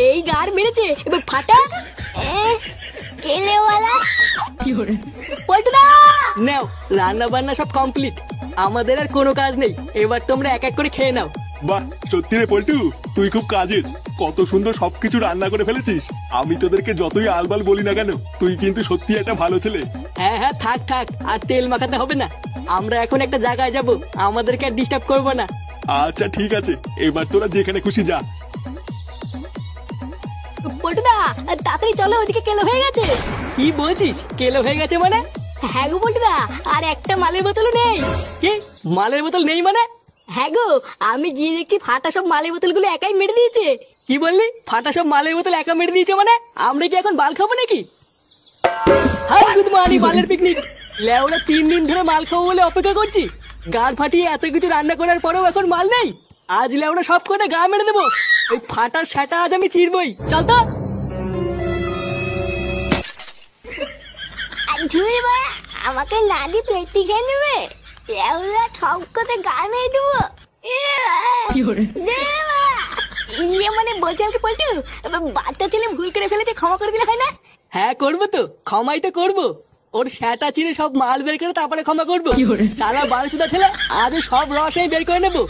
এই গার মেরেছে এবার ফাটা কেলেওয়ালা পল্টুদা। নাও, রান্না বান্না সব কমপ্লিট, আমাদের আর কোনো কাজ নেই, এবার তোমরা এক এক করে খেয়ে নাও। বাহ, সত্যি রে পল্টু, তুই খুব কাজের। কত সুন্দর সবকিছু রান্না করে ফেলেছিস। আমি তোদেরকে যতই আলবাল বলি না কেন, তুই কিন্তু সত্যি একটা ভালো ছেলে। হ্যাঁ হ্যাঁ, থাক থাক, আর তেল মাখাতে হবে না। আমরা এখন একটা জায়গায় যাব, আমাদেরকে আর ডিস্টার্ব করবো না। আচ্ছা ঠিক আছে, এবার তোরা যেখানে খুশি যা। পল্টুদা তাড়াতাড়ি চলো, ওদিকে কেলো হয়ে গেছে। কি বলছিস, কেলো হয়ে গেছে মানে? হ্যাঁ গো পল্টুদা, আর একটা মালের বোতলও নেই। কি, মালের বোতল নেই মানে? হ্যাঁ গো, আমি গিয়ে দেখছি ফাটা সব মালের বোতলগুলো একাই মেরে দিয়েছে। কি বললি, ফাটা সব মালের বোতল একা মেরে দিয়েছে মানে? আমরা কি এখন বাল খাবো নাকি? হাই গুড মর্নিং, বালের পিকনিক। লেওরা 3 দিন ধরে মাল খাবো বলে অপেক্ষা করছি, গাড় ফাটিয়ে এত কিছু রান্না করার পরেও এখন মাল নেই। আজ লেওরা সব করে গা মেরে দেবো। ওই ফাটার সেটা আজ আমি চিরবই, চল তো। আমাকে না দিয়ে পেটি খেয়ে নেবে, সব কথা গা মেরে দেবো। ইয়ে মানে বলছিলাম কি পল্টু, বাচ্চা ছেলে ভুল করে ফেলেছে, ক্ষমা করে দিলে হয় না? হ্যাঁ করবো তো, ক্ষমাই তো করবো। ওর সেটা চিরে সব মাল বের করে তারপরে ক্ষমা করবো। সারা 12 ছেলে আজ সব রস বের করে নেবো।